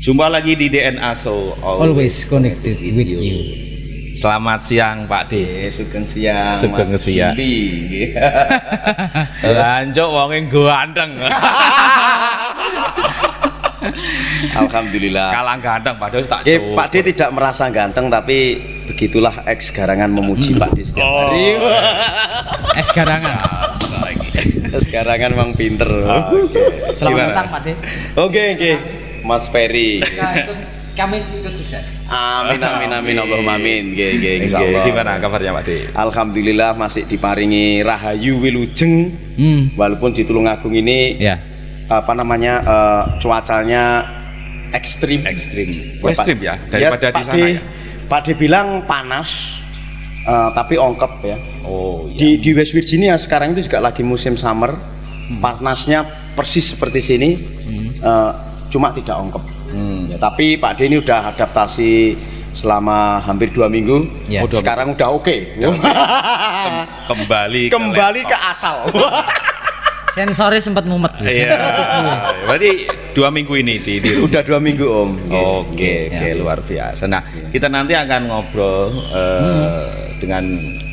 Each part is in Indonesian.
Jumpa lagi di DNA Show, always connected with you. Selamat siang Pak D. Sugeng siang. Sugeng Mas siang. Juli. Lanjut wonge ganteng. Alhamdulillah. Kalah ganteng Pak D tak. Pak D tidak merasa ganteng, tapi begitulah ex garangan memuji Pak D setiap hari. Es garangan. Ex garangan memang pinter. Selamat datang Pak D. Oke. Mas Ferry. Kami ikut sukses. Amin Allahumma amin. Insyaallah. Gimana kabarnya Pak D? Alhamdulillah masih diparingi rahayu wilujeng. Walaupun di Tulungagung ini ya. Cuacanya ekstrim ya daripada di sana ya. Pak D bilang panas, tapi ongkep ya. Oh iya. Di West Virginia sekarang itu juga lagi musim summer. Panasnya persis seperti sini, cuma tidak ongkep. Ya, tapi Pak D ini udah adaptasi selama hampir 2 minggu. Ya. Sekarang udah oke. Kembali ke asal. Sensornya sempat mumet. Iya. Berarti 2 minggu ini di rumah. Udah 2 minggu Om. Oke, luar biasa. Nah, kita nanti akan ngobrol dengan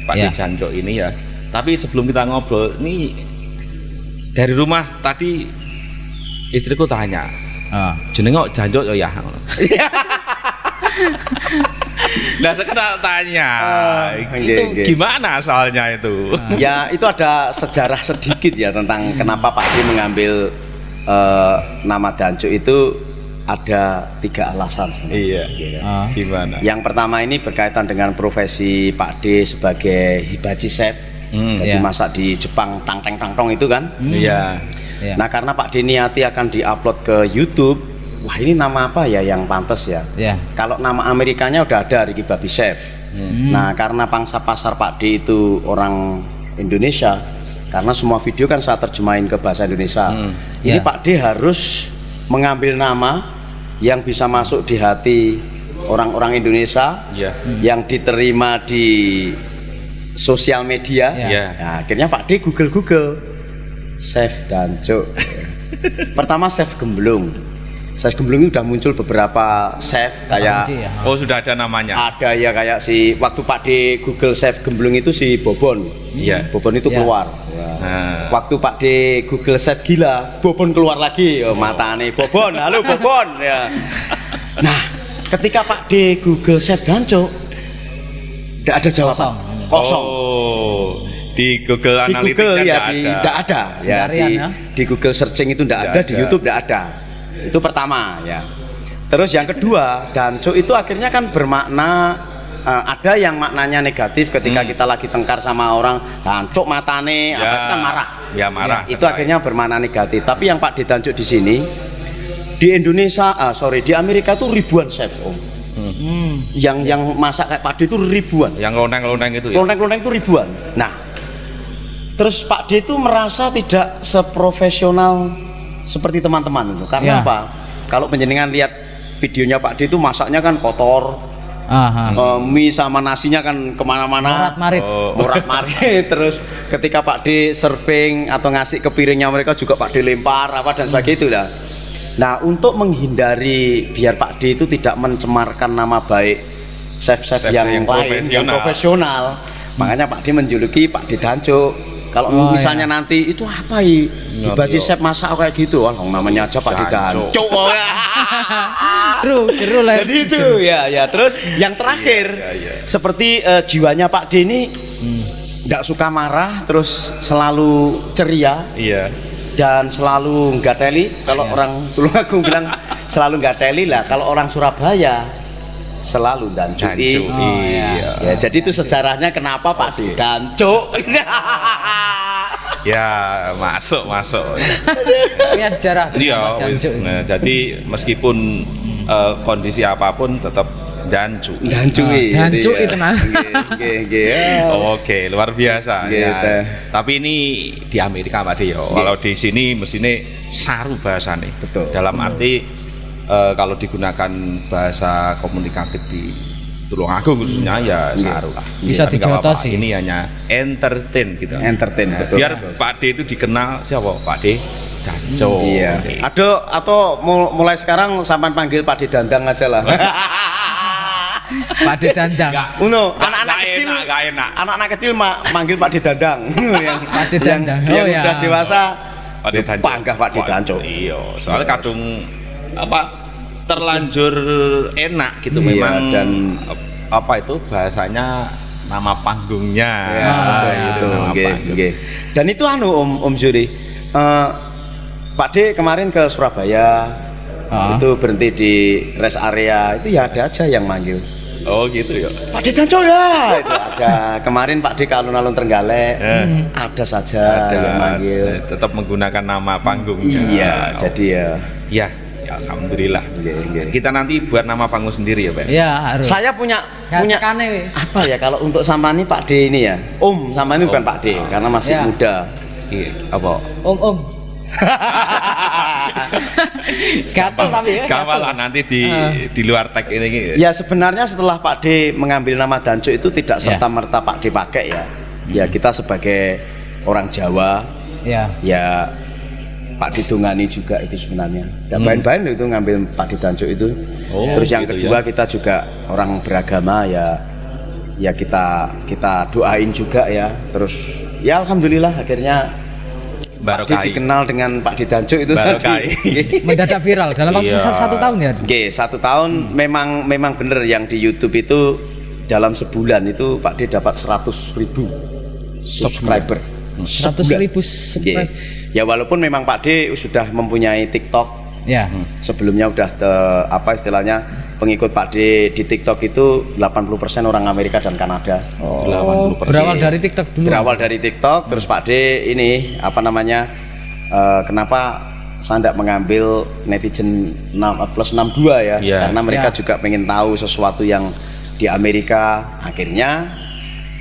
Pak D Janjo ini ya. Tapi sebelum kita ngobrol, ini dari rumah tadi istriku tanya, jenenge kok Janjo ya? Nah sekarang tanya, itu gimana asalnya itu? Ya itu ada sejarah sedikit ya tentang kenapa Pak D mengambil nama Danco itu. Ada 3 alasan sebenarnya. Iya. Gimana? Yang pertama ini berkaitan dengan profesi Pak D sebagai hibachi chef. Jadi masak di Jepang tang-tong itu kan. Iya. Nah karena Pak D niati akan diupload ke YouTube. Wah ini nama apa ya yang pantas ya? Kalau nama Amerikanya udah ada, Ricky Babi Chef. Nah karena pangsa pasar Pak D itu orang Indonesia, karena semua video kan saya terjemahin ke bahasa Indonesia. Ini Pak D harus mengambil nama yang bisa masuk di hati orang-orang Indonesia, yang diterima di sosial media. Nah, akhirnya Pak D Google Chef Danco. Pertama Chef Gemblung. Chef Gemblung ini udah muncul beberapa chef kayak sudah ada namanya. Ada ya kayak si waktu Pak D Google Chef Gemblung itu si Bobon. Bobon itu keluar. Waktu Pak D Google Chef Gila, Bobon keluar lagi. Matane Bobon, halo Bobon ya. Nah, ketika Pak D Google Chef Danco tidak ada jawaban. Kosong. Di Google Analytics tidak ada. Di Google searching itu tidak ada, di YouTube tidak ada. Itu pertama ya. Terus yang kedua, Danco itu akhirnya kan bermakna ada yang maknanya negatif ketika kita lagi tengkar sama orang, Danco matane, apa itu kan marah. Ya marah. Itu akhirnya bermakna negatif. Tapi yang Pak D Danco di sini di Indonesia, di Amerika tuh ribuan chef Om. Yang masak kayak Pak D itu ribuan. Yang loneng-loneng itu. Loneng-loneng itu ribuan. Nah, terus Pak D itu merasa tidak seprofesional seperti teman-teman itu. Karena apa? Kalau penjenengan lihat videonya Pak D itu masaknya kan kotor. Mie sama nasinya kan kemana-mana. Morat-marit. Terus ketika Pak D serving atau ngasih ke piringnya mereka juga Pak D lempar apa dan sebagainya itu lah. Nah, untuk menghindari biar Pak D itu tidak mencemarkan nama baik chef-chef yang lain, yang profesional, makanya Pak D menjuluki Pak D Danco. Kalau misalnya nanti itu apa hibachi chef masak kayak gitu, namanya aja Pak D Danco. Seru lah. Jadi itu ya. Terus yang terakhir, seperti jiwanya Pak D ini tidak suka marah, terus selalu ceria. Dan selalu nggateli. Kalau orang Tulungagung bilang selalu nggateli lah. Kalau orang Surabaya selalu dancui. Ya, jadi itu sejarahnya kenapa Pak D Danco. Ya masuk. Ya sejarah. Jadi meskipun kondisi apapun tetap Dancu itu nah. Oke, luar biasa ya. Tapi ini di Amerika Pak D ya. Kalau di sini mestinya saru bahasane. Betul. Dalam arti kalau digunakan bahasa komunikatif di Tulungagung khususnya ya saru. Bisa dijotosi. Ini hanya entertain gitu. Entertain betul. Biar Pak D itu dikenal siapa Pak D Danco. Iya. Oke. Atau mulai sekarang sampean panggil Pak De Dandang aja lah. Pak De Dandang. Anak-anak kecil Gak enak. Anak-anak kecil manggil Pak De Dandang. yang Pak De Dandang. yang Oh, ya. udah dewasa Pak De Danco. panggah Pak De Danco. Iya, soalnya kadung terlanjur enak gitu Iya, memang dan itu bahasanya nama panggungnya. Ya, gitu, nama panggung. Dan itu Om Zuri. Pak De kemarin ke Surabaya. Itu berhenti di rest area, itu ya ada aja yang manggil. Oh gitu ya. Pak De Danco ya, itu ada. Kemarin Pak De ke alun-alun Trenggalek, ada saja yang manggil. Tetap menggunakan nama panggungnya. Iya, jadi ya alhamdulillah. Kita nanti buat nama panggung sendiri ya, Pak. Iya, harus. Saya punya apa ya kalau untuk sama ini Pak De ini ya. Om sama ini bukan Pak De karena masih muda. Iya, apa? Om. Gatel tapi ya. Gampang lah nanti di luar tag ini. Ya sebenarnya setelah Pak De mengambil nama Danco itu tidak serta merta Pak De pakai ya. Ya kita sebagai orang Jawa. Ya Pak De dongani juga itu sebenarnya. Dan bain-bain itu ngambil Pak De Danco itu. Terus yang gitu kedua kita juga orang beragama ya kita doain juga ya. Terus ya alhamdulillah akhirnya Pak De dikenal dengan Pak De Danco itu tadi. Mendadak viral dalam waktu 1 tahun ya. Oke, 1 tahun memang bener yang di YouTube itu dalam sebulan itu Pak De dapat 100.000 subscriber. 100.000 subscriber. Ya walaupun memang Pak De sudah mempunyai TikTok. Ya. Sebelumnya udah istilahnya pengikut Pak De di TikTok itu 80% orang Amerika dan Kanada. 80%. Berawal dari TikTok dulu. Berawal dari TikTok, terus Pak De ini kenapa saya tidak mengambil netizen plus 62 ya? Karena mereka juga pengen tahu sesuatu yang di Amerika. Akhirnya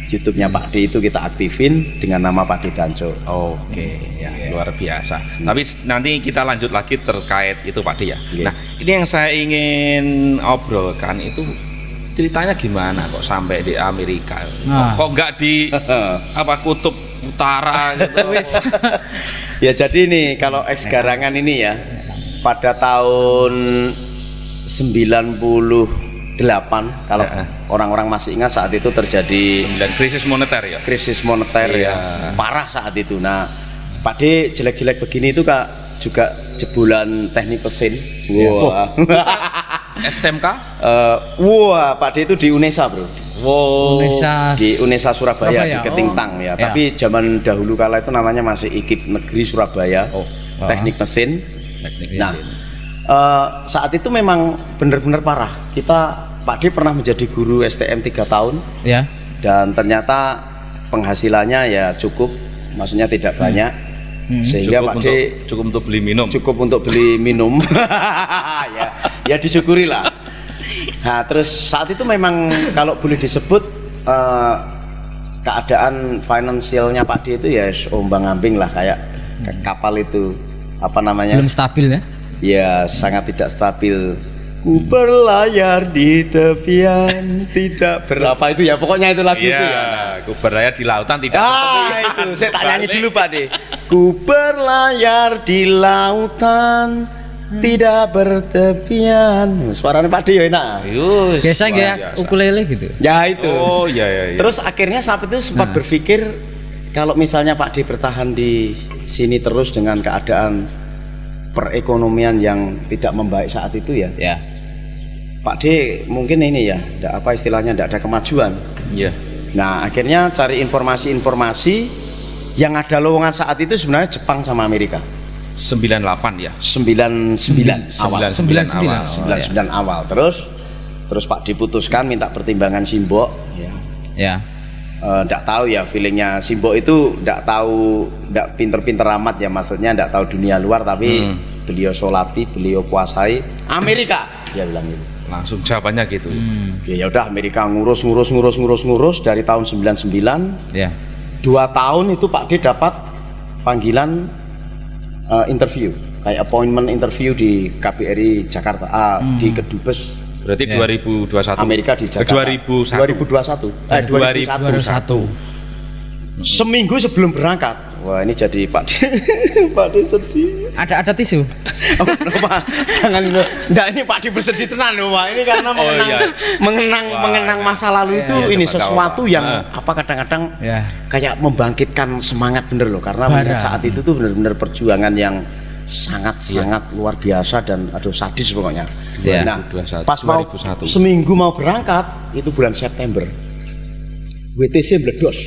YouTube-nya Pak De itu kita aktifin dengan nama Pak De Danco. Oke, ya luar biasa. Tapi nanti kita lanjut lagi terkait itu Pak De ya. Nah, ini yang saya ingin obrolkan itu ceritanya gimana kok sampai di Amerika? Kok nggak di kutub utara gitu? Ya jadi nih kalau eks garangan ini ya pada tahun 98 kalau orang-orang masih ingat saat itu terjadi krisis moneter ya. Krisis moneter ya parah saat itu. Nah, Pak De jelek-jelek begini itu Kak juga jebolan teknik mesin. Wah. SMK? Pak De itu di UNESA, Bro. Di UNESA Surabaya di Ketintang ya. Tapi zaman dahulu kala itu namanya masih IKIP Negeri Surabaya. Teknik mesin. Saat itu memang benar-benar parah. Pak De pernah menjadi guru STM 3 tahun. Dan ternyata penghasilannya ya cukup, maksudnya tidak banyak. Sehingga Pak De cukup untuk beli minum. Cukup untuk beli minum. ya disyukurilah. Nah, terus saat itu memang kalau boleh disebut keadaan finansialnya Pak De itu ya ombang-ambing lah kayak kapal itu belum stabil ya. Ya sangat tidak stabil. Ku berlayar di tepian tidak berapa itu ya pokoknya itu lagu itu ya. Ku berlayar di lautan tidak itu saya tak nyanyi dulu Pak De. Ku berlayar di lautan tidak bertepian. Suaranya Pak De ya enak. Biasa ya ukulele gitu. Ya itu. Ya. Terus akhirnya saat itu sempat berpikir kalau misalnya Pak De bertahan di sini terus dengan keadaan perekonomian yang tidak membaik saat itu ya. Pak De mungkin ini ya, istilahnya tidak ada kemajuan. Nah, akhirnya cari informasi-informasi yang ada lowongan saat itu sebenarnya Jepang sama Amerika. 98 ya. 99 awal. 99 awal. Terus Pak De putuskan minta pertimbangan Simbok. Nggak tahu ya feelingnya Simbok itu nggak pinter-pinter amat ya, maksudnya nggak tahu dunia luar tapi beliau solati, beliau kuasai Amerika, dia bilang gitu. Langsung jawabannya gitu. Ya udah Amerika ngurus dari tahun 99. 2 tahun itu Pak De dapat panggilan interview, kayak appointment interview di KBRI Jakarta, di Kedubes. Berarti 2021 Amerika di Jakarta. 2021. Seminggu Seminggu sebelum berangkat Wah ini jadi Pak D, Pak D sedih. Ada tisu. Oh, Pak, jangan itu. Enggak, ini Pak D bersedih tenan loh, Pak. Ini karena mengenang masa lalu itu ini sesuatu yang kadang-kadang kayak membangkitkan semangat bener loh, karena saat itu tuh bener-bener perjuangan yang sangat luar biasa dan sadis pokoknya. Nah, pas mau seminggu mau berangkat itu bulan September, WTC meledos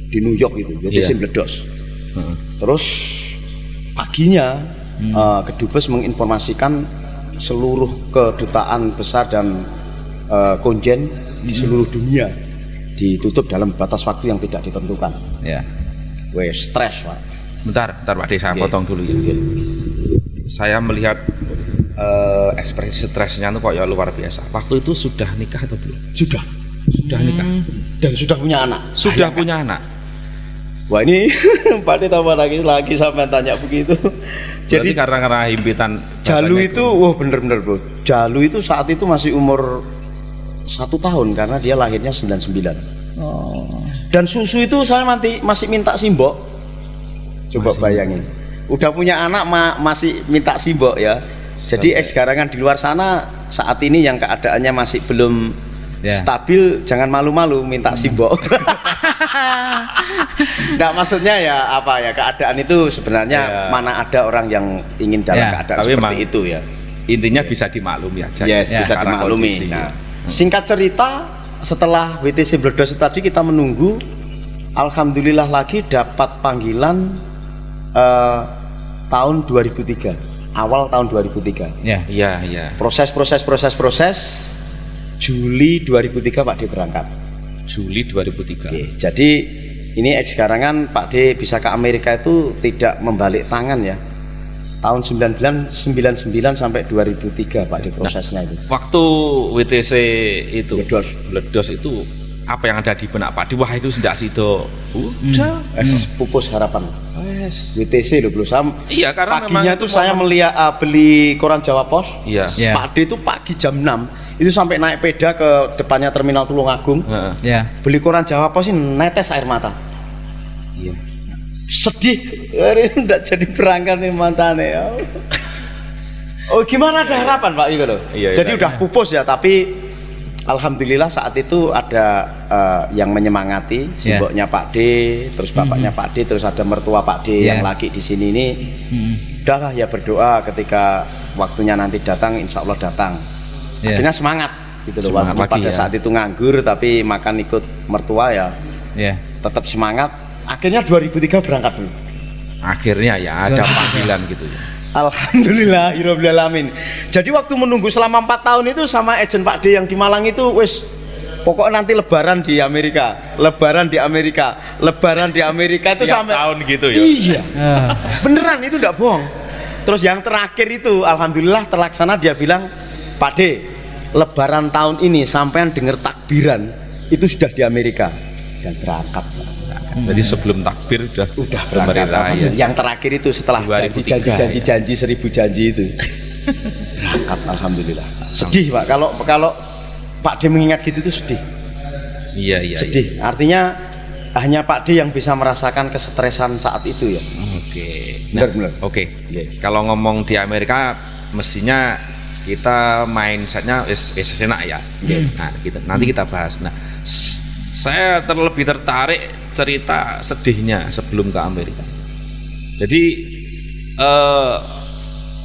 di New York itu, WTC meledos. Terus paginya Kedubes menginformasikan seluruh kedutaan besar dan konjen di seluruh dunia ditutup dalam batas waktu yang tidak ditentukan. Wes stres, Pak. Bentar Pak D, saya potong dulu ya. Saya melihat ekspresi stresnya itu kok ya luar biasa. Waktu itu sudah nikah atau belum? Sudah nikah. Dan sudah punya anak. Sudah punya anak. Wah ini Pak D tambah lagi sampai tanya begitu. Jadi karena himpitan Jalu itu, wah bener-bener bro. Jalu itu saat itu masih umur 1 tahun karena dia lahirnya 99. Dan susu itu saya masih minta simbok. Coba bayangin, udah punya anak masih minta simbok ya. Jadi ex-garangan di luar sana saat ini yang keadaannya masih belum stabil, jangan malu-malu minta simbok. Nah maksudnya ya apa ya, keadaan itu sebenarnya mana ada orang yang ingin dalam keadaan seperti itu ya. Intinya bisa dimaklumi aja. Bisa dimaklumi. Nah, singkat cerita setelah WTC meledos tadi kita menunggu, alhamdulillah lagi dapat panggilan tahun 2003, awal tahun 2003. Iya. Proses Juli 2003 Pak D berangkat. Juli 2003. Oke, jadi ini ex-garangan Pak D bisa ke Amerika itu tidak membalik tangan ya. Tahun 1999 sampai 2003 Pak D prosesnya itu. Waktu WTC itu meledos itu apa yang ada di benak Pak D? Wah itu sudah sido. Udah. Pupus harapan. WTC loh belum. Iya karena paginya tuh saya melihat beli koran Jawa Pos. Iya. Pak D itu pagi jam 6 itu sampai naik peda ke depannya Terminal Tulungagung. Beli koran Jawa Pos ini netes air mata. Iya. Sedih, enggak jadi berangkat nih mantannya ya. Oh gimana, ada harapan Pak gitu loh. Jadi udah pupus ya, tapi alhamdulillah saat itu ada yang menyemangati, simboknya Pak D, terus bapaknya Pak D, terus ada mertua Pak D yang lagi di sini ini. Udahlah ya berdoa ketika waktunya nanti datang, insya Allah datang. Akhirnya semangat gitu loh. Pada saat itu nganggur tapi makan ikut mertua ya. Tetap semangat. Akhirnya 2003 berangkat dulu. Akhirnya ya ada panggilan gitu ya. Alhamdulillahirobbilalamin. Jadi waktu menunggu selama 4 tahun itu sama agent Pak D yang di Malang itu wis pokoknya nanti lebaran di Amerika, lebaran di Amerika, lebaran di Amerika itu sampai tahun gitu ya. Iya. Beneran itu enggak bohong. Terus yang terakhir itu alhamdulillah terlaksana, dia bilang, "Pak D, lebaran tahun ini sampean dengar takbiran itu sudah di Amerika." Dan berangkat. Jadi sebelum takbir udah berangkat. Yang terakhir itu setelah janji 1000 janji itu berangkat, alhamdulillah. Sedih Pak, kalau Pak D mengingat gitu itu sedih. Iya. Sedih. Artinya hanya Pak D yang bisa merasakan kesetresan saat itu ya. Benar. Kalau ngomong di Amerika mestinya kita mindsetnya enak ya. Nah, nanti kita bahas. Nah, saya lebih tertarik cerita sedihnya sebelum ke Amerika. Jadi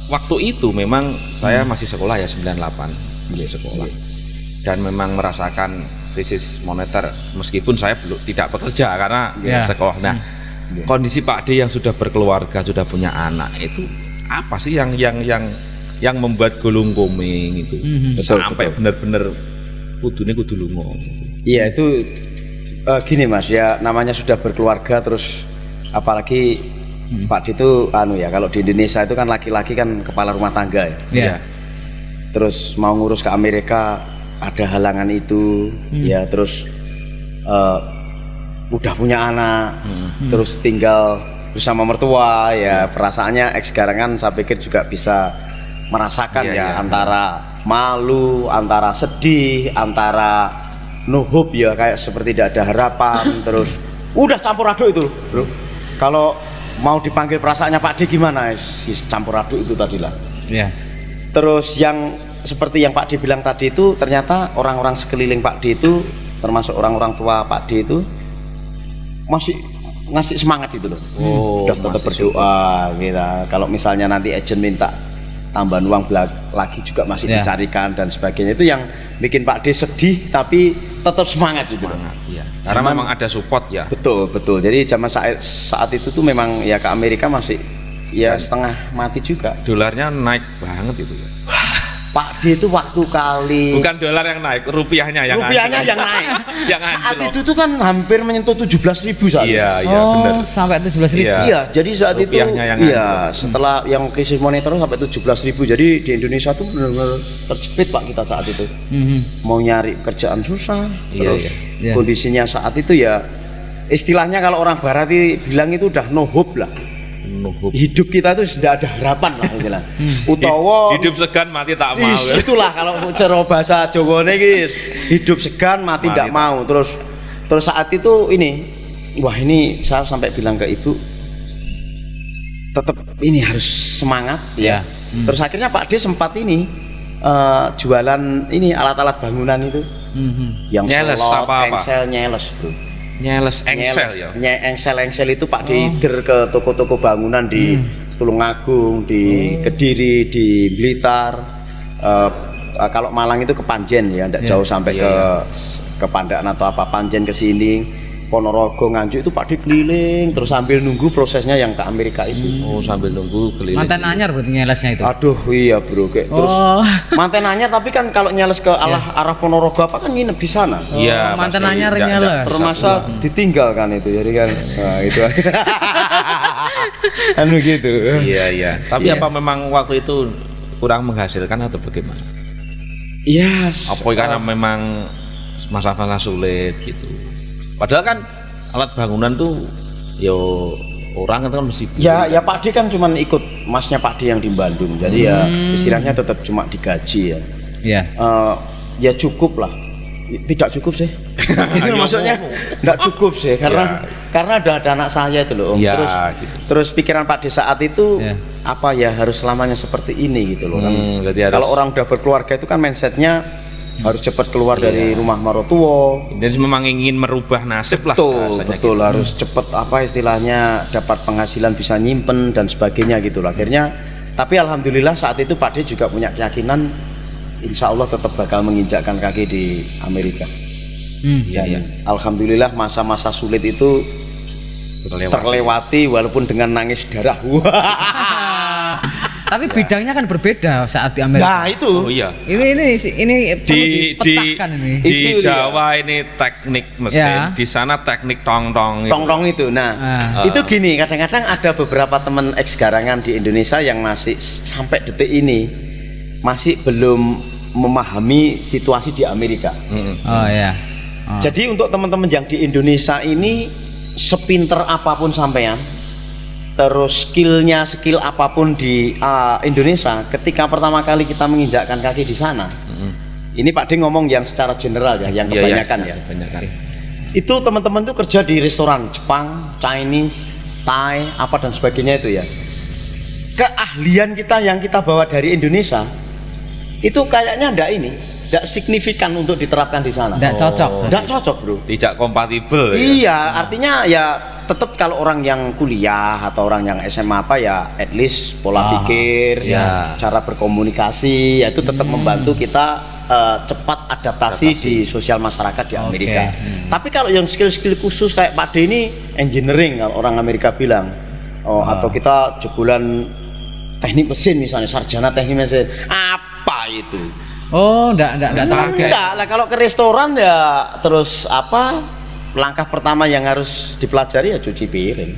waktu itu memang saya masih sekolah ya, 98 masih sekolah, dan memang merasakan krisis moneter meskipun saya tidak bekerja karena sekolah. Nah, kondisi Pak D yang sudah berkeluarga, sudah punya anak, itu apa sih yang membuat gulung koming itu sampai benar-benar kudu lungo? Iya itu gini Mas ya, namanya sudah berkeluarga, terus apalagi Pak D itu kalau di Indonesia itu kan laki-laki kan kepala rumah tangga ya. Terus mau ngurus ke Amerika ada halangan itu ya, terus udah punya anak, terus tinggal bersama mertua ya, perasaannya ex-garangan saya pikir juga bisa merasakan antara malu, antara sedih, antara no hope ya, kayak seperti tidak ada harapan. Terus udah campur aduk itu bro. kalau mau dipanggil perasaannya Pak D gimana? Campur aduk itu tadi lah. Iya. Terus yang seperti yang Pak D bilang tadi itu, ternyata orang-orang sekeliling Pak D itu, termasuk orang-orang tua Pak D itu masih ngasih semangat itu loh. Udah tetap berdoa gitu. Kalau misalnya nanti agent minta tambahan uang lagi juga masih dicarikan dan sebagainya. Itu yang bikin Pak D sedih tapi tetap semangat gitu loh. Iya. Karena memang ada support ya. Betul. Jadi zaman saat itu tuh memang ya ke Amerika masih ya setengah mati juga. Dolarnya naik banget itu ya. Pak D itu waktu kali bukan dolar yang naik, rupiahnya yang naik. Yang saat itu tuh kan hampir menyentuh 17.000 saat. Iya, benar. Sampai 17.000. Iya, jadi saat rupiahnya itu setelah yang krisis moneter sampai 17.000. Jadi di Indonesia tuh benar-benar terjepit Pak kita saat itu. Mau nyari kerjaan susah. Terus kondisinya saat itu ya istilahnya kalau orang barat bilang itu udah no hope lah. Hidup kita itu sudah ada harapan lah istilah. Utawa hidup segan mati tak mau. Itulah kalau cara bahasa Jawa guys, hidup segan mati tidak mau. Terus saat itu wah ini saya sampai bilang ke ibu, tetap ini harus semangat ya. Terus akhirnya Pak D sempat jualan alat-alat bangunan itu, yang slot, engsel, nyeles bro. Nyeles engsel ya. Engsel itu Pak Dider ke toko-toko bangunan di Tulungagung, di Kediri, di Blitar. Kalau Malang itu ke Panjen ya, tidak jauh sampai ke Pandaan atau apa, Panjen ke sini. Ponorogo, Nganjuk itu Pak D keliling terus sambil nunggu prosesnya yang ke Amerika itu. Oh, sambil nunggu keliling. Manten anyar berarti nyelesnya itu. Aduh, iya bro, terus manten anyar tapi kan kalau nyeles ke arah Ponorogo apa kan nginep di sana. Iya, manten anyar nyeles. Termasa ditinggal kan itu, jadi kan. Nah, itu. Anu gitu. Iya. Tapi apa memang waktu itu kurang menghasilkan atau bagaimana? Iya. Apa karena memang masa-masa sulit gitu. Padahal kan alat bangunan tuh orang kan mesti ya Pak D kan cuma ikut masnya Pak D yang di Bandung, jadi ya istilahnya tetap cuma digaji ya. Iya. Ya cukup lah, tidak cukup sih. Itu maksudnya tidak cukup sih karena ada anak saya itu loh. Terus pikiran Pak D saat itu apa ya harus selamanya seperti ini gitu loh kan. Kalau orang udah berkeluarga itu kan mindsetnya harus cepat keluar dari rumah marotuo dan memang ingin merubah nasib lah. Betul harus cepat apa istilahnya dapat penghasilan, bisa nyimpen dan sebagainya gitu loh. Akhirnya tapi alhamdulillah saat itu Pak D juga punya keyakinan insya Allah tetap bakal menginjakkan kaki di Amerika. Alhamdulillah masa-masa sulit itu terlewati walaupun dengan nangis darah. Tapi bidangnya kan berbeda saat di Amerika. Nah itu. Oh iya. Ini perlu dipecahkan ini. Di Jawa ini teknik mesin, di sana teknik tong-tong. Tong-tong itu. Nah, itu gini, kadang-kadang ada beberapa teman ex garangan di Indonesia yang masih sampai detik ini masih belum memahami situasi di Amerika. Oh ya. Jadi untuk teman-teman yang di Indonesia ini sepinter apapun sampean, terus skill apapun di Indonesia, ketika pertama kali kita menginjakkan kaki di sana, ini Pak D ngomong yang secara general ya, yang kebanyakan itu teman-teman tuh kerja di restoran Jepang, Chinese, Thai, apa dan sebagainya itu ya. Keahlian kita yang kita bawa dari Indonesia itu kayaknya tidak signifikan untuk diterapkan di sana. Tidak cocok bro. Tidak kompatibel. Iya, artinya ya tetap kalau orang yang kuliah atau orang yang SMA apa ya at least pola pikir, cara berkomunikasi itu tetap membantu kita cepat adaptasi di sosial masyarakat di Amerika. Tapi kalau yang skill-skill khusus kayak Pak D ini engineering kalau orang Amerika bilang, atau kita jebolan teknik mesin misalnya, sarjana teknik mesin, apa itu? Enggak lah kalau ke restoran ya terus apa? Langkah pertama yang harus dipelajari ya cuci piring.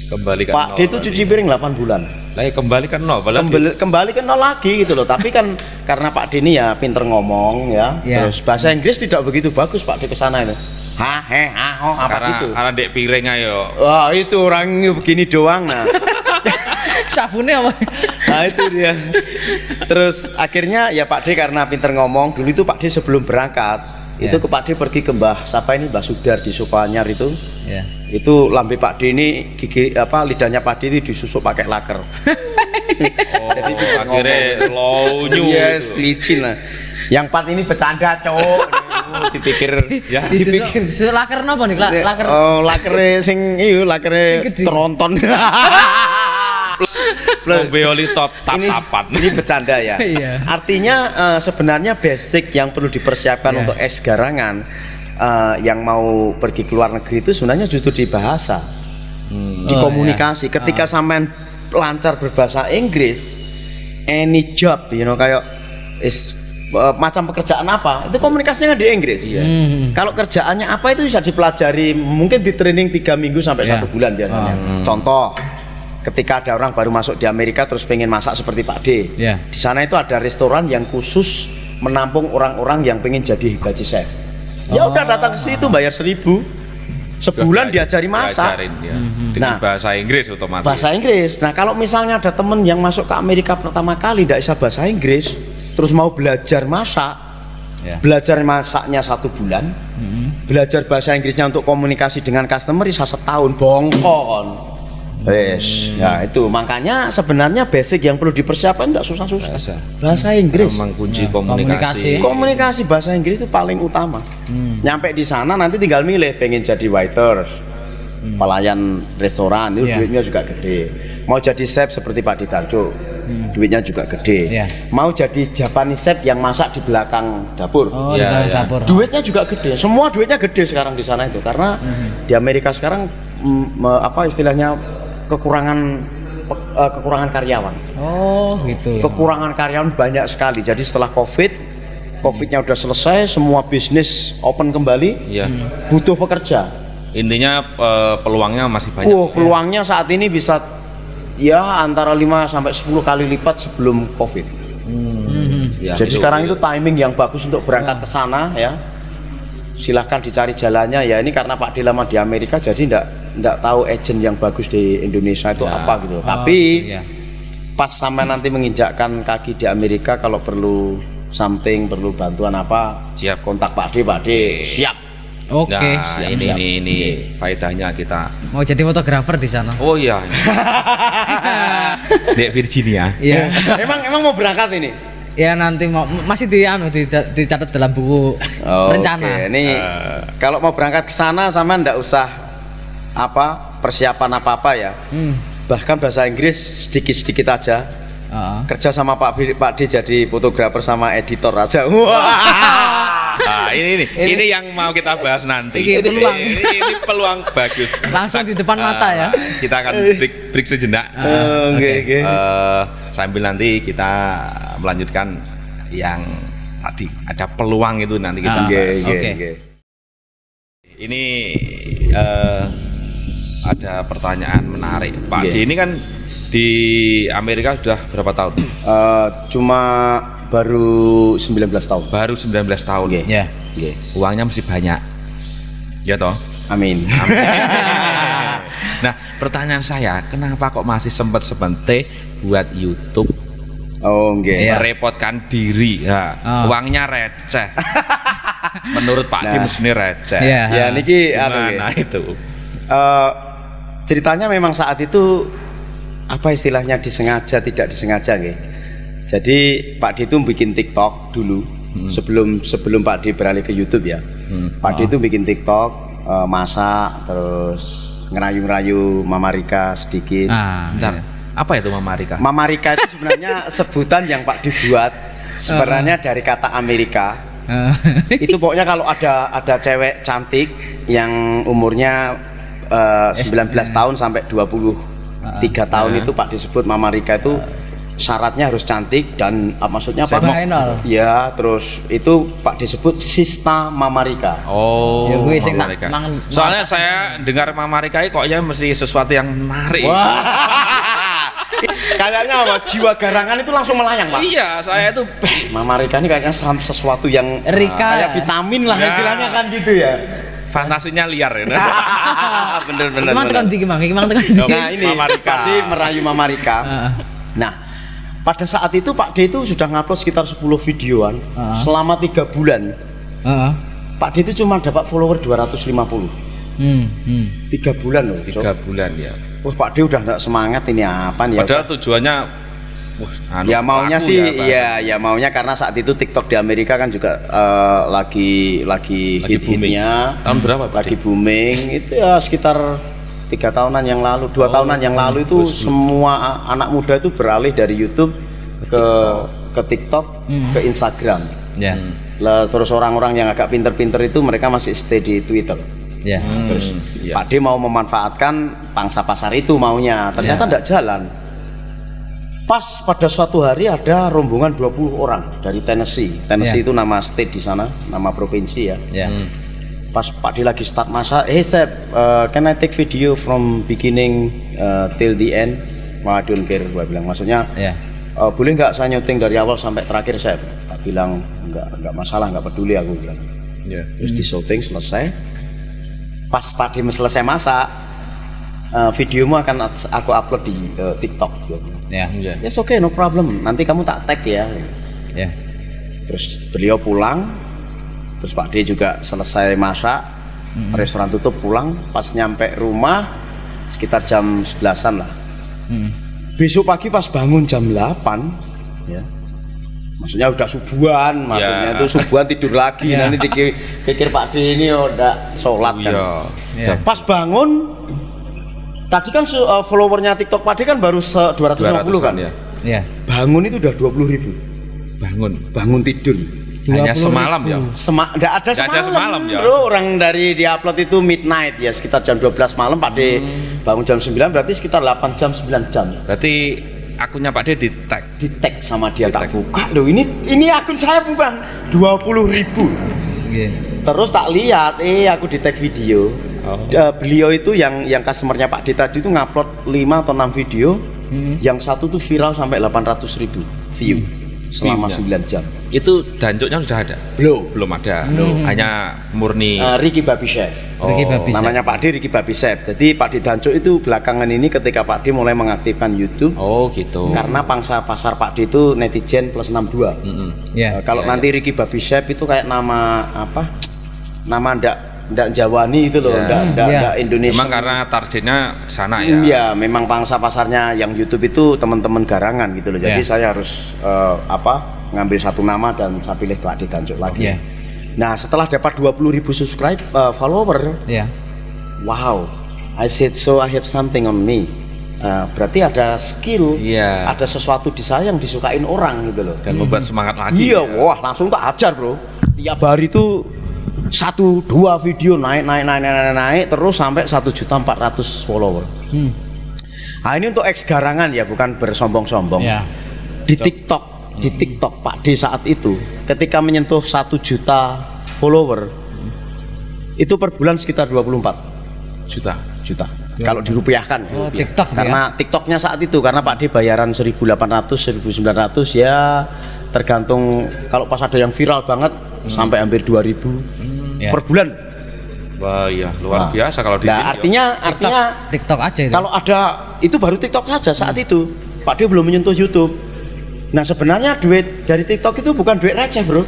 Kembalikan Pak D itu cuci piring 8 bulan. Lah kembalikan nol kembali ke nol lagi gitu loh. Tapi kan karena Pak D ini ya pinter ngomong ya. Terus bahasa Inggris tidak begitu bagus Pak D ke sana itu. Apa gitu. Karena dek piring ayo. Wah, itu orangnya begini doang nah. Sabunnya apa? Nah itu dia. Terus akhirnya ya Pak D karena pinter ngomong, dulu itu Pak D sebelum berangkat Itu ke Pak D pergi ke Mbah siapa ini, Mbah Sudar di Sukanyar itu. Ya. Itu lambe Pak D ini gigi lidahnya Pak D itu disusuk pakai laker. Jadi akhirnya lonyu. Yes, licin lah. Yang 4 ini bercanda, cowok. Dipikir ya. Dipikir laker napa nih? Laker. Oh, lakere sing lakere tronton. Beoli top tap-tapan. Ini bercanda ya. Iya. Artinya sebenarnya basic yang perlu dipersiapkan untuk es garangan yang mau pergi ke luar negeri itu sebenarnya justru di bahasa, di komunikasi. Ketika sampean lancar berbahasa Inggris, any job, kayak macam pekerjaan apa, itu komunikasinya di Inggris. Kalau kerjaannya apa itu bisa dipelajari, mungkin di training 3 minggu sampai 1 bulan biasanya. Contoh, ketika ada orang baru masuk di Amerika terus pengen masak seperti Pak D, di sana itu ada restoran yang khusus menampung orang-orang yang pengen jadi gaji chef. Ya udah datang ke situ bayar 1.000 sebulan diajari masak. Dengan bahasa Inggris otomatis. Bahasa Inggris. Nah kalau misalnya ada temen yang masuk ke Amerika pertama kali tidak bisa bahasa Inggris, terus mau belajar masak, belajar masaknya 1 bulan, belajar bahasa Inggrisnya untuk komunikasi dengan customer bisa setahun, bongkon. Ya itu makanya sebenarnya basic yang perlu dipersiapkan tidak susah-susah. Bahasa Inggris. Memang kunci komunikasi. Komunikasi bahasa Inggris itu paling utama. Nyampe di sana nanti tinggal milih pengen jadi waiter, pelayan restoran itu duitnya juga gede. Mau jadi chef seperti Pak Ditarjo, duitnya juga gede. Mau jadi Japanese chef yang masak di belakang dapur, dapur. Duitnya juga gede. Semua duitnya gede sekarang di sana itu karena di Amerika sekarang apa istilahnya kekurangan karyawan. Oh gitu. Kekurangan karyawan banyak sekali. Jadi setelah COVID-nya udah selesai, semua bisnis open kembali, butuh pekerja. Intinya peluangnya masih banyak. Peluangnya saat ini bisa ya antara 5 sampai 10 kali lipat sebelum COVID. Jadi sekarang itu timing yang bagus untuk berangkat ke sana ya. Silahkan dicari jalannya ya. Ini karena Pak D lama di Amerika jadi enggak tahu agent yang bagus di Indonesia itu apa gitu. Tapi pas sampai nanti menginjakkan kaki di Amerika, kalau perlu something, perlu bantuan apa, siap kontak Pak D, siap. Oke. Nah, ini faedahnya kita mau jadi fotografer di sana. Oh iya. Di Virginia. Iya. Emang mau berangkat ini? Ya nanti masih dicatat dalam buku rencana. Ini kalau mau berangkat ke sana sama ndak usah persiapan apa ya. Bahkan bahasa Inggris sedikit aja. Kerja sama Pak D jadi fotografer sama editor aja. Nah, ini yang mau kita bahas nanti. Ini peluang bagus. Langsung di depan mata ya. Kita akan break sejenak. Sambil nanti kita melanjutkan yang tadi ada peluang itu nanti kita bahas. Ini ada pertanyaan menarik. Pak D ini kan di Amerika sudah berapa tahun? Cuma baru 19 tahun. Baru 19 tahun. Uangnya masih banyak. Ya toh? Amin. Nah, pertanyaan saya, kenapa kok masih sempat-sempat buat YouTube? Merepotkan diri. Uangnya receh. Menurut Pak D mesti receh. Ya niki itu. Ceritanya memang saat itu apa istilahnya disengaja tidak disengaja Jadi Pak D itu bikin TikTok dulu sebelum Pak D beralih ke YouTube ya. Pak D itu bikin TikTok masak terus ngerayu-ngerayu Mama Rika sedikit. Bentar. Apa itu Mama Rika? Mama Rika itu sebenarnya sebutan yang Pak D buat sebenarnya dari kata Amerika. Itu pokoknya kalau ada cewek cantik yang umurnya 19 tahun sampai 23 tahun itu Pak disebut Mama Rika itu syaratnya harus cantik dan maksudnya apa? Ya, terus itu Pak disebut Sista Mama Rika. Mama Rika. Soalnya saya dengar Mama Rika kok ya mesti sesuatu yang menarik. Kayaknya jiwa garangan itu langsung melayang, Pak. Iya, saya itu Mama Rika ini kayaknya sesuatu yang kayak vitamin lah istilahnya kan gitu ya. Fantasinya liar ya. Bener. Gimana tekan di Nah ini Mama Rika. Pak D merayu Mama Rika. Nah pada saat itu Pak D itu sudah ngupload sekitar 10 videoan selama 3 bulan. Pak D itu cuma dapat follower 250. 3 bulan loh. 3 bulan ya. Wah, Pak D udah enggak semangat ini apa nih? Padahal tujuannya ya maunya sih ya maunya karena saat itu TikTok di Amerika kan juga lagi hit-hitnya. Tahun berapa Pak? Lagi booming. Itu ya sekitar 3 tahunan yang lalu, 2 tahunan yang lalu itu semua anak muda itu beralih dari YouTube ke TikTok, ke Instagram. Ya. Terus orang-orang yang agak pinter-pinter itu mereka masih stay di Twitter. Ya. Terus Pak D mau memanfaatkan pangsa pasar itu maunya, ternyata tidak jalan. Pas pada suatu hari ada rombongan 20 orang dari Tennessee. Tennessee itu nama state di sana, nama provinsi ya. Pas Pak D lagi start masak, Seb, can I take video from beginning till the end? I don't care, gua bilang. Maksudnya boleh nggak saya nyuting dari awal sampai terakhir, Seb? Tak bilang nggak masalah, nggak peduli aku bilang. Terus di syuting selesai. Pas Pak D selesai masak, videomu akan aku upload di TikTok. Yes, okay, no problem. Nanti kamu tak tag ya. Terus beliau pulang, terus Pak D juga selesai masak, restoran tutup pulang. Pas nyampe rumah sekitar jam 11-an lah. Besok pagi pas bangun jam 8, ya. Maksudnya udah subuhan, maksudnya itu subuhan tidur lagi, nanti pikir Pak D ini udah sholat kan. Pas bangun, tadi kan followernya TikTok Pak D kan baru 250 kan. Bangun itu udah 20.000. Bangun tidur. Hanya semalam ya? Nggak ada semalam ya? Bro, orang dari diupload itu midnight ya, sekitar jam 12 malam Pak D bangun jam 9, berarti sekitar 8 jam, 9 jam. Berarti akunnya Pak D di tag sama dia, tak buka loh, ini akun saya bukan 20.000. Terus tak lihat, aku di tag video. Beliau itu yang customernya Pak D tadi itu ngupload 5 atau 6 video, yang satu tuh viral sampai 800.000 view selama 9 jam. Itu dancuknya sudah ada? Belum ada. Hanya murni Ricky Babi Chef. Namanya Pak D Ricky Babi Chef. Jadi Pak D dancuk itu belakangan ini ketika Pak D mulai mengaktifkan YouTube. Gitu. Karena pangsa pasar Pak D itu netizen plus 62. Kalau nanti Ricky Babi Chef itu kayak nama apa? Nama ndak Jawani itu loh, ndak Indonesia. Memang karena targetnya sana ya. Iya, memang pangsa pasarnya yang YouTube itu teman-teman garangan gitu loh. Jadi saya harus ngambil satu nama dan saya pilih Pak D Dancuk lagi. Nah, setelah dapat 20.000 subscribe follower. Wow. I said so I have something on me. Berarti ada skill, ada sesuatu di saya yang disukain orang gitu loh. Dan membuat semangat lagi. Wah, langsung tak ajar, Bro. Tiap hari itu 1-2 video naik terus sampai 1.400.000 follower. Nah, ini untuk ex garangan ya, bukan bersombong-sombong. Di TikTok Pak D saat itu ketika menyentuh 1 juta follower itu per bulan sekitar 24 juta. Kalau dirupiahkan TikTok karena TikToknya saat itu, karena Pak D bayaran 1.800 1.900 ya, tergantung. Kalau pas ada yang viral banget sampai hampir 2.000 per bulan. Wah iya, luar biasa kalau di sini. Artinya TikTok aja itu. Kalau ada itu baru TikTok saja saat itu. Pak D belum menyentuh YouTube. Nah, sebenarnya duit dari TikTok itu bukan duit receh, Bro.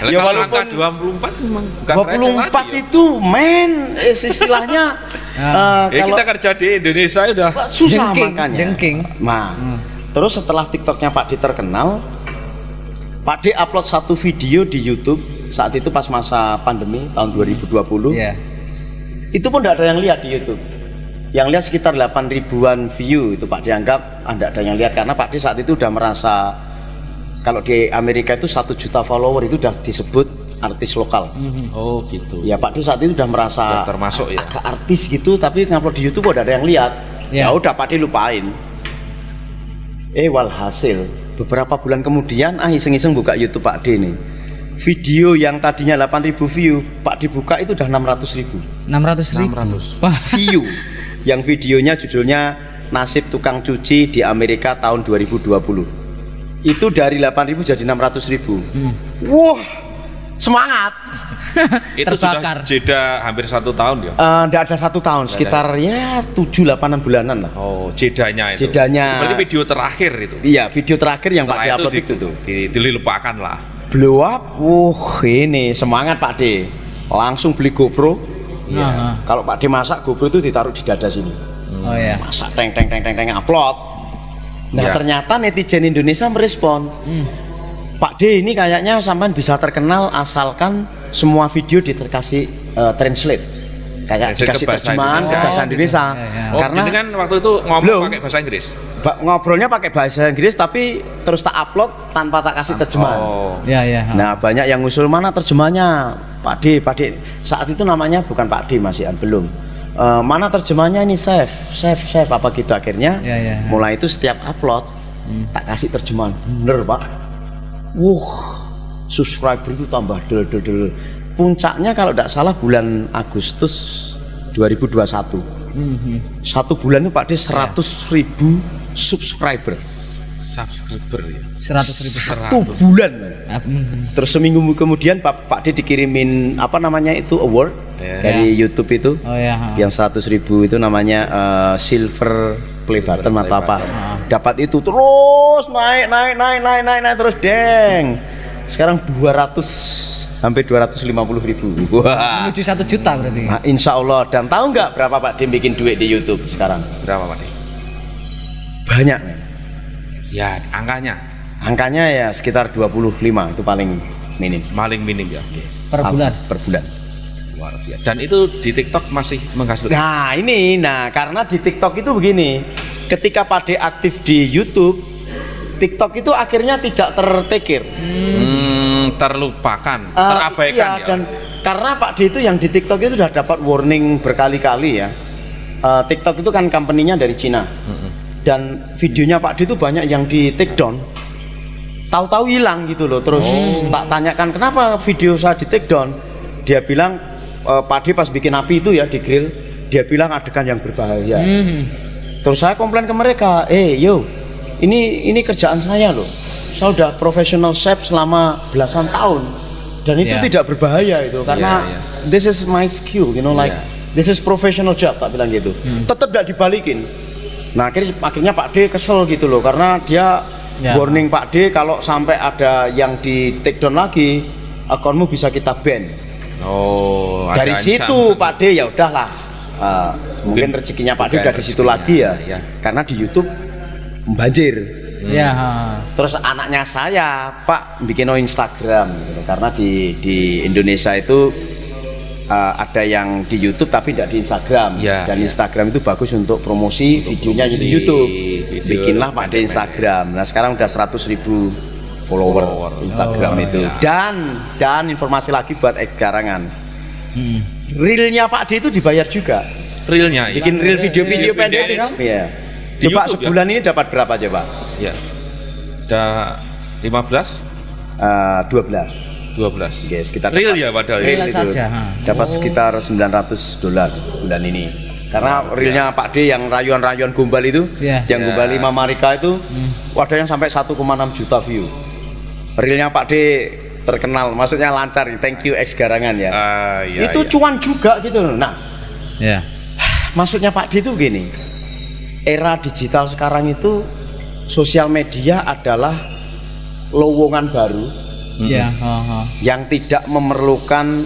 Ya walaupun 24 memang bukan 24 itu istilahnya kalau kita kerja di Indonesia udah susah makanya. Jengking. Nah, terus setelah TikToknya Pak D terkenal, Pak D upload 1 video di YouTube saat itu pas masa pandemi tahun 2020. Itu pun tidak ada yang lihat di YouTube. Yang lihat sekitar 8 ribuan view itu Pak D anggap tidak ada yang lihat, karena Pak D saat itu udah merasa kalau di Amerika itu 1 juta follower itu udah disebut artis lokal. Gitu. Ya Pak D saat itu udah merasa termasuk ya artis gitu, tapi ngupload di YouTube udah ada yang lihat. Ya udah Pak D lupain. Walhasil beberapa bulan kemudian iseng-iseng buka YouTube Pak D nih. Video yang tadinya 8.000 view, Pak D buka itu udah 600.000. 600.000 view. Yang videonya judulnya Nasib Tukang Cuci di Amerika tahun 2020. Itu dari 8.000 jadi 600.000. Wah, semangat. Itu Terbakar. sudah jeda hampir 1 tahun ya? Tidak ada 1 tahun, sekitar ya 7-8 bulanan lah. Oh, jedanya itu. Jedanya. Berarti video terakhir itu. Iya, video terakhir yang Pak D Setelah upload itu tuh. Dilupakan lah. Blow up, ini semangat Pak D. Langsung beli GoPro. Iya. Kalau Pak D masak, GoPro itu ditaruh di dada sini. Oh ya. Masak teng upload. Nah, Ya. ternyata netizen Indonesia merespon. Pak D ini kayaknya sampean bisa terkenal asalkan semua video dikasih translate. Kayak Translate dikasih ke bahasa terjemahan ke Indonesia. bahasa Indonesia. Oh, Karena jadi kan waktu itu ngomong Belum. pakai bahasa Inggris. ngobrolnya pakai bahasa Inggris tapi terus tak upload tanpa tak kasih terjemahan. Oh. Ya ya. Nah, banyak yang ngusul mana terjemahnya? Pak D. Saat itu namanya bukan Pak D, masih belum. Mana terjemahnya ini, chef apa gitu. Akhirnya Ya. mulai itu setiap upload tak kasih terjemahan. Bener Pak. Subscriber itu tambah del. Puncaknya kalau tidak salah bulan Agustus 2021. 1 bulan itu Pak D 100.000 subscriber. Subscriber ya. 100.000. 1 bulan. Mm-hmm. Terus seminggu kemudian Pak D dikirimin apa namanya itu award dari YouTube itu. Oh ya. Yang 100.000 itu namanya silver play button atau apa. Dapat itu terus naik terus deng. Sekarang hampir 250.000. Wah. Menuju 1 juta berarti. Nah, insya Allah. Dan tahu nggak berapa Pak D bikin duit di YouTube sekarang? Berapa Pak D? Banyak. Ya, angkanya Angkanya ya sekitar 25 itu paling minim. paling minim ya. Per bulan. Per bulan. Luar biasa. Dan itu di TikTok masih menghasilkan. Nah karena di TikTok itu begini, ketika Pak D aktif di YouTube, TikTok itu akhirnya tidak tertekir, Terlupakan, terabaikan iya, ya. dan karena Pak D itu yang di TikTok itu sudah dapat warning berkali-kali ya. TikTok itu kan company-nya dari Cina, dan videonya Pak D itu banyak yang di take down, tahu-tahu hilang gitu loh. Terus tak tanyakan kenapa video saya di take down, dia bilang Pak D pas bikin api itu ya di grill, dia bilang adegan yang berbahaya. Terus saya komplain ke mereka, ini kerjaan saya loh, saya udah professional chef selama belasan tahun dan itu tidak berbahaya itu karena this is my skill, this is professional job, tak bilang gitu. Tetap tidak dibalikin. Nah akhirnya Pak D kesel gitu loh, karena dia warning Pak D kalau sampai ada yang di take down lagi, akunmu bisa kita ban. Dari situ Pak D ya udahlah, mungkin rezekinya Pak D udah di situ lagi ya. Karena di YouTube banjir. Terus anaknya saya Pak bikin Instagram gitu, karena di Indonesia itu ada yang di YouTube tapi tidak di Instagram, dan Instagram itu bagus untuk promosi videonya di YouTube. Bikinlah Pak D Instagram. Nah sekarang udah 100.000 follower Instagram itu. Dan informasi lagi buat Garangan, reelnya Pak D itu dibayar juga. Realnya Bikin reel video-video pendek itu. Iya. Coba YouTube, sebulan ini dapat berapa coba? Ya. Ada 15? 12. Oke, sekitar real ya padahal. Real itu saja. dapat sekitar $900 bulan ini. Karena realnya Pak D yang rayuan-rayuan gombal itu, yang gombal 5 Marika itu, ada yang sampai 1,6 juta view. Realnya Pak D terkenal, maksudnya lancar. Thank you X Garangan ya. Itu cuan juga gitu loh. Nah, maksudnya Pak D itu gini, era digital sekarang itu sosial media adalah lowongan baru yang tidak memerlukan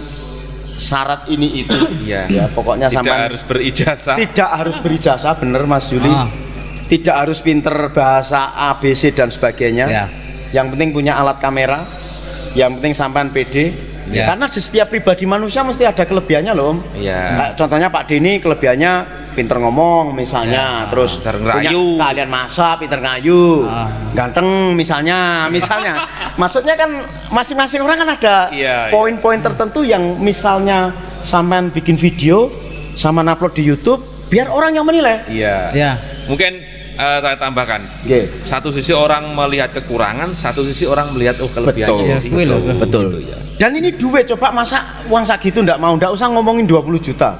syarat ini itu. Ya pokoknya harus berijazah. Tidak harus berijazah, bener Mas Juli. Tidak harus pinter bahasa ABC dan sebagainya. Yang penting punya alat kamera, yang penting sampean PD. Karena di setiap pribadi manusia mesti ada kelebihannya loh Om. Contohnya Pak D ini kelebihannya pinter ngomong misalnya, terus punya keahlian masak, pinter ngayu, ganteng misalnya. Maksudnya kan masing-masing orang kan ada poin-poin tertentu yang misalnya sampean bikin video sama upload di YouTube biar orang yang menilai. Mungkin saya tambahkan, satu sisi orang melihat kekurangan, satu sisi orang melihat kelebihannya. Betul. Dan ini duit, coba masa uang segitu ndak usah ngomongin 20 juta.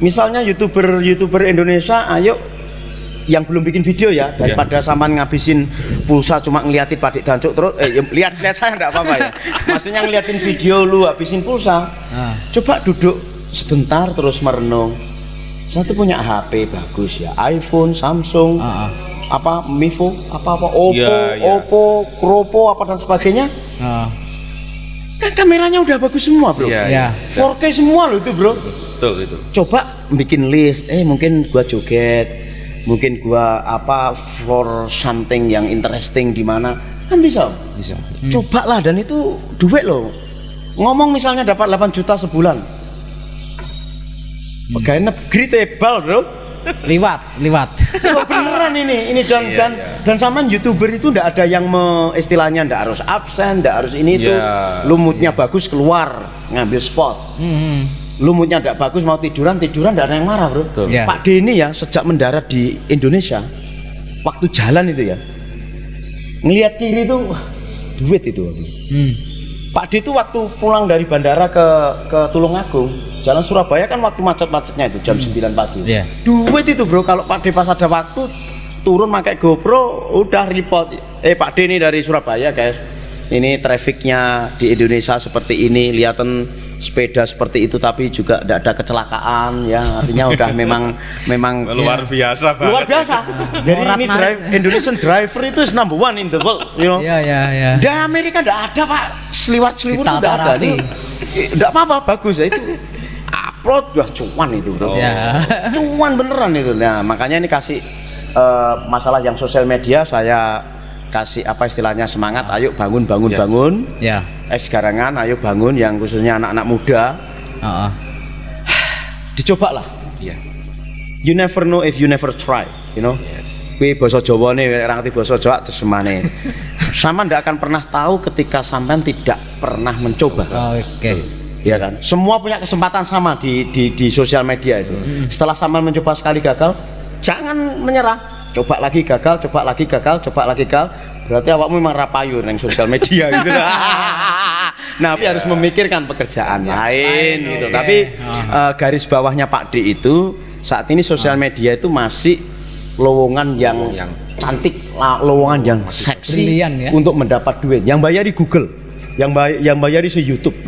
Misalnya youtuber Indonesia, ayo yang belum bikin video ya, daripada sampean ngabisin pulsa cuma ngeliatin Pak Dik Dancuk terus lihat saya enggak apa-apa ya. Maksudnya ngeliatin video lu habisin pulsa. Coba duduk sebentar terus merenung. Saya tuh punya HP bagus ya, iPhone, Samsung, apa Mivo, apa Oppo, Kropo apa dan sebagainya. Kan kameranya udah bagus semua, Bro. 4K semua loh itu, Bro. Betul itu. Coba bikin list, mungkin gua joget, mungkin gua apa for something yang interesting di mana, kan bisa. Cobalah, dan itu duit loh. Ngomong misalnya dapat 8 juta sebulan. Pegawai negeri tebal, Bro. Liwat. Oh, beneran ini dan sama YouTuber itu ndak ada yang istilahnya ndak harus absen, ndak harus ini itu. Lumutnya bagus keluar ngambil spot. Lumutnya ndak bagus mau tiduran ndak ada yang marah, Bro. Pak D ini ya sejak mendarat di Indonesia, waktu jalan itu ya, ngelihat kiri itu duit itu. Pak D itu waktu pulang dari bandara ke Tulungagung, jalan Surabaya kan waktu macet-macetnya itu jam 9 pagi. Duit itu, Bro. Kalau Pak D pas ada waktu turun pakai GoPro udah report. Pak D ini dari Surabaya, guys. Ini trafiknya di Indonesia seperti ini, lihatan sepeda seperti itu, tapi juga tidak ada kecelakaan ya. Artinya udah memang luar biasa, Pak. Luar biasa. Jadi ini Indonesian driver itu is number one in the world, you know. Di Amerika tidak ada, Pak. Seliwat-seliwut itu tidak ada nih. Tidak apa-apa, bagus ya itu. Upload wah cuan itu, Bro. Cuan beneran itu. Nah, makanya ini kasih masalah yang sosial media saya kasih apa istilahnya semangat, ayo bangun. Garangan, ayo bangun yang khususnya anak-anak muda. Dicoba lah. You never know if you never try, you know. Kuwi basa Jawane ora ngerti basa Jawa terus semane. Sama ndak akan pernah tahu ketika sampean tidak pernah mencoba. Iya kan? Semua punya kesempatan sama di sosial media itu. Setelah sampean mencoba sekali gagal, jangan menyerah. Coba lagi gagal, coba lagi gagal. Berarti awakmu memang rapayu nang sosial media gitu. Nah, tapi harus memikirkan pekerjaan lain gitu. Tapi garis bawahnya Pak D itu saat ini sosial media itu masih lowongan yang cantik, lowongan yang seksi untuk mendapat duit. Yang bayari Google, yang bayari YouTube.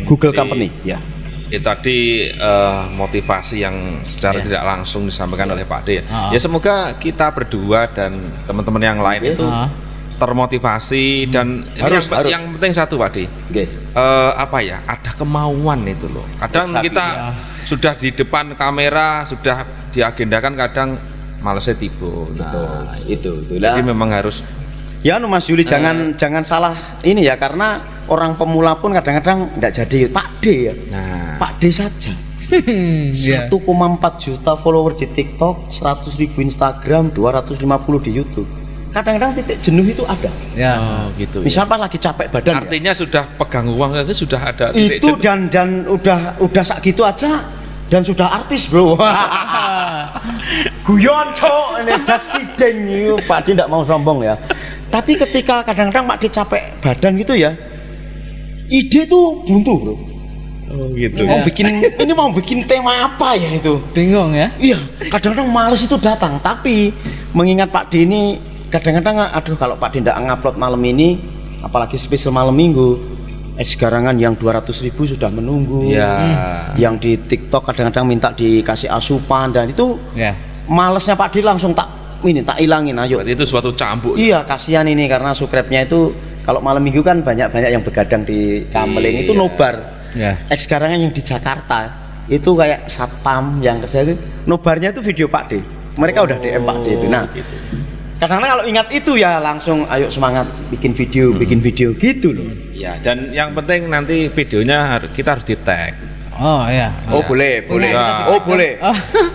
Google company. Itu tadi motivasi yang secara tidak langsung disampaikan oleh Pak D. Ya semoga kita berdua dan teman-teman yang lain itu termotivasi dan harus. Yang penting satu, Pak D. Ada kemauan itu loh. Kadang kita sudah di depan kamera, sudah diagendakan, kadang malesnya tiba. Nah, itu. Jadi memang harus. Ya, Mas Yuli jangan salah ini ya, karena orang pemula pun kadang-kadang enggak jadi Pak D ya. Pak D saja. 1,4 juta follower di TikTok, 100.000 Instagram, 250 di YouTube. Kadang-kadang titik jenuh itu ada. Gitu. Misalnya lagi capek badan. Artinya sudah pegang uang saja sudah ada titik itu jenuh. dan udah sak gitu aja dan sudah artis, Bro. Guyon, Cok. Ini just kidding. Pak D enggak mau sombong ya. Tapi ketika kadang-kadang Pak D capek badan gitu ya, ide tuh buntu, Bro. Mau bikin tema apa ya itu? Bingung ya? Iya, kadang-kadang males itu datang. Tapi mengingat Pak D ini kadang-kadang, aduh kalau Pak D tidak ngupload malam ini, apalagi spesial malam minggu, garangan yang 200.000 sudah menunggu. Yang di TikTok kadang-kadang minta dikasih asupan, dan itu malesnya Pak D langsung tak ilangin, ayo. Berarti itu suatu cambuk. Iya, kasihan ini karena subscribe-nya itu kalau malam minggu kan banyak yang begadang di Kameling itu nobar. Garangan yang di Jakarta itu kayak satpam yang kerja itu nobarnya itu video Pak D. Mereka udah DM Pak D itu. Nah, kadang-kadang kalau ingat itu ya langsung ayo semangat bikin video gitu loh. Ya, dan yang penting nanti videonya kita harus di-tag. Boleh.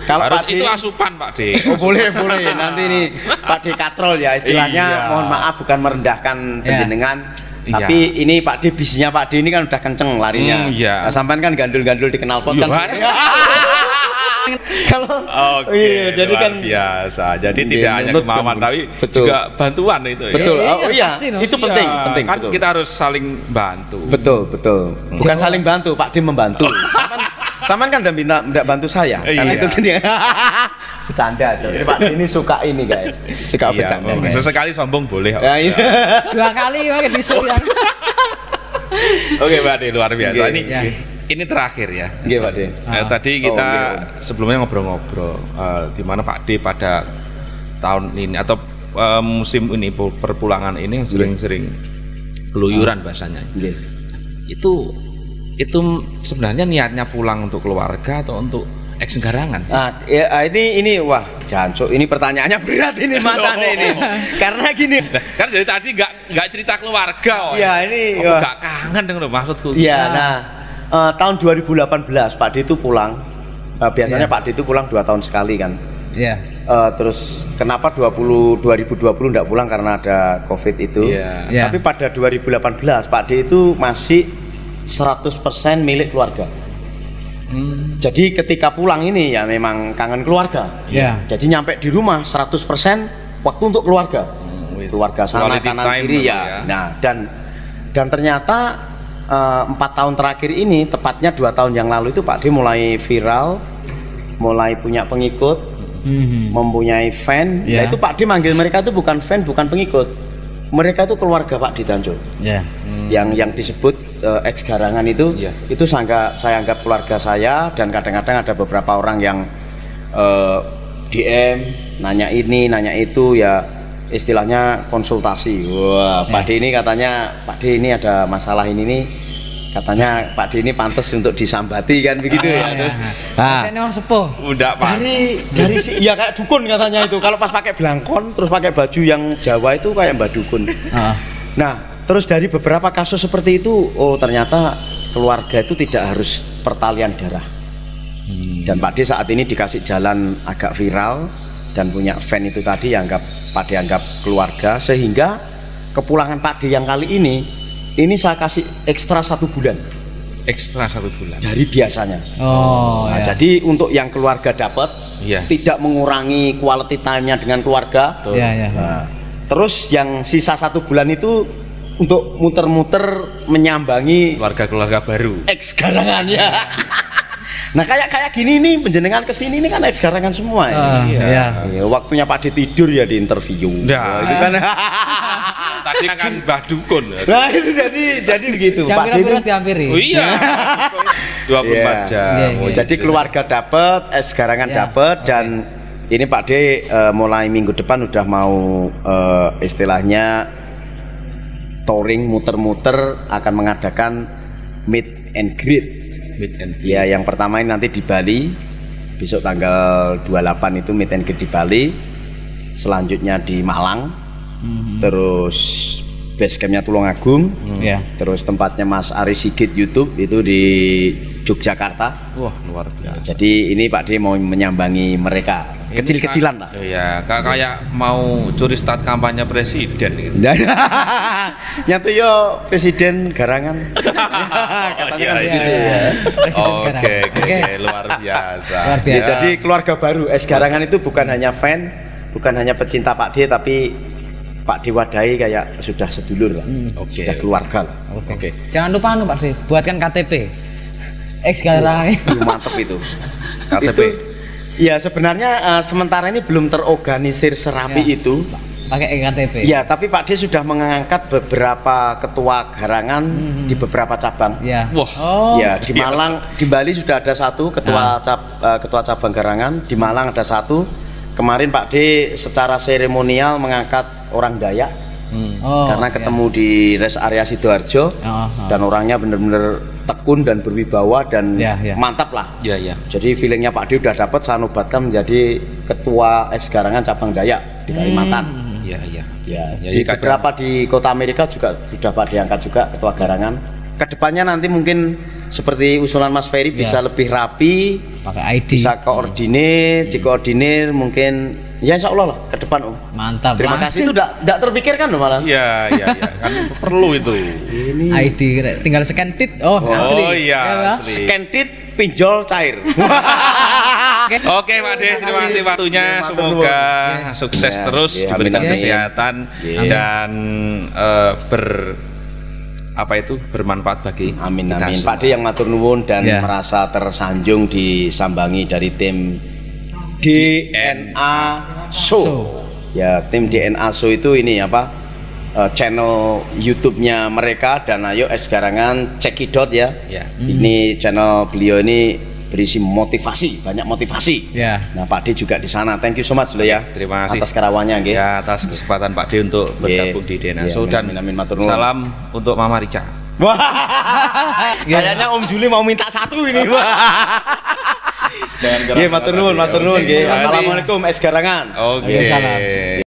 Kalau Pak D itu asupan, Pak D. Boleh. Nanti nih Pak D katrol ya istilahnya. Mohon maaf bukan merendahkan penjenengan. Tapi ini Pak D, bisnya Pak D ini kan udah kenceng larinya. Nah, sampean kan gandul-gandul di knalpot kan. Kalau jadi kan biasa. Jadi tidak hanya kemauan tapi juga bantuan itu. Betul. Itu penting. Kan kita harus saling bantu. Betul. Bukan saling bantu, Pak D membantu. Sampean kan udah minta bantu saya. Kan itu kan ya. bercanda aja. Ini Pak ini suka ini guys, suka bercanda. Sesekali sombong boleh. Ya, ini. 2 kali pakai tisu ya. Oke Pak De, luar biasa. Ini terakhir ya. Iya Pak De. Tadi kita sebelumnya ngobrol-ngobrol di mana Pak De pada tahun ini atau musim ini perpulangan ini sering-sering keluyuran bahasanya. Itu sebenarnya niatnya pulang untuk keluarga atau untuk eks garangan sih? Ini wah jancuk, ini pertanyaannya berat ini matanya ini. Karena gini. Kan dari tadi nggak cerita keluarga. Iya ini. Nggak kangen dengan maksudku. Iya, tahun 2018 Pak D itu pulang. Biasanya Pak D itu pulang 2 tahun sekali kan. Iya. Terus kenapa 2020 enggak pulang karena ada Covid itu. Iya. Tapi pada 2018 Pak D itu masih 100% milik keluarga. Jadi ketika pulang ini ya memang kangen keluarga. Jadi nyampe di rumah 100% waktu untuk keluarga. Keluarga sana kanan kiri ya. Nah, dan ternyata 4 tahun terakhir ini, tepatnya 2 tahun yang lalu itu Pak D mulai viral, mulai punya pengikut, mempunyai fan. Nah itu Pak D manggil mereka itu bukan fan, bukan pengikut. Mereka itu keluarga Pak D Tanjo. Yang disebut eks garangan itu saya anggap keluarga saya, dan kadang-kadang ada beberapa orang yang DM nanya ini nanya itu ya, istilahnya konsultasi. Wah Pak D ini katanya Pak D ini ada masalah ini nih, katanya Pak D ini pantas untuk disambati kan begitu ya. Memang sepuh. Udah Pak. Dari ya kayak dukun katanya itu. Kalau pas pakai belangkon terus pakai baju yang Jawa itu kayak mbak dukun. Nah terus dari beberapa kasus seperti itu, oh ternyata keluarga itu tidak harus pertalian darah. Dan Pak D saat ini dikasih jalan agak viral dan punya fan itu tadi Pak D anggap keluarga, sehingga kepulangan Pak D yang kali ini saya kasih ekstra 1 bulan. Ekstra 1 bulan dari biasanya. Jadi untuk yang keluarga dapat, tidak mengurangi quality time-nya dengan keluarga. Terus yang sisa 1 bulan itu untuk muter-muter menyambangi keluarga baru eks garangan ya. Nah kayak gini nih, penjenengan kesini ini kan eks garangan semua ya. Waktunya Pak D tidur ya di interview. Itu kan tadi kan Mbah Dukun. Nah itu jadi begitu Pak D itu dihampiri. Oh iya. 24 jam. Jadi keluarga dapat, eks garangan dapat, dan ini Pak D mulai minggu depan udah mau istilahnya touring, muter-muter, akan mengadakan meet and greet. Ya, yang pertama ini nanti di Bali, besok tanggal 28 itu meet and greet di Bali, selanjutnya di Malang, terus base campnya Tulungagung, terus tempatnya Mas Ari Sigit YouTube itu di Yogyakarta. Wah luar biasa. Jadi ini Pak D mau menyambangi mereka. Kecil-kecilan lah. Iya, kayak mau curi start kampanye presiden gitu. Nyatu yo presiden garangan. Katanya kan begitu ya. Oke, luar biasa. Ya, jadi keluarga baru eks garangan itu bukan hanya fan, bukan hanya pecinta Pak D, tapi Pak D wadahi kayak sudah sedulur lah. Sudah keluarga lah. Jangan lupa Pak D, buatkan KTP. Eks garangan. Mantep itu. KTP. Ya sebenarnya sementara ini belum terorganisir serapi itu pakai KTP. Ya tapi Pak D sudah mengangkat beberapa ketua garangan di beberapa cabang. Di Malang, di Bali sudah ada 1 ketua cabang garangan, di Malang ada 1. Kemarin Pak D secara seremonial mengangkat orang Dayak. Karena ketemu di rest area Sidoarjo dan orangnya benar-benar tekun dan berwibawa dan mantap lah. Jadi feelingnya Pak D udah dapat, saya nobatkan menjadi ketua eks garangan cabang Dayak di Kalimantan. Di beberapa di kota Amerika juga sudah Pak D angkat juga ketua garangan. Kedepannya nanti mungkin seperti usulan Mas Ferry bisa lebih rapi, pakai ID, bisa dikoordinir mungkin. Ya insya Allah lah ke depan Om. Mantap. Terima kasih, itu tidak terpikirkan loh malah. Iya kan perlu itu. Ini ID tinggal scan tit. Asli. Scan tit pinjol cair. Oke Pak D, terima kasih waktunya. Semoga sukses terus diberikan kesehatan dan bermanfaat bagi amin. Pak D yang matur nuwun dan merasa tersanjung disambangi dari tim DNA Show. Ya, tim DNA Show itu ini apa? Channel YouTube-nya mereka dan ayo Garangan cekidot ya. Ini channel beliau ini berisi motivasi, banyak motivasi. Nah, Pak D juga di sana. Thank you so much loh ya. Terima kasih atas karawannya nggih. Ya, atas kesempatan Pak D untuk bergabung di DNA Show dan salam untuk Mama Rica. Wah. Kayaknya Om Juli mau minta satu ini. Nggih, matur nuwun nggih. Assalamualaikum Garangan. Oke. Salam.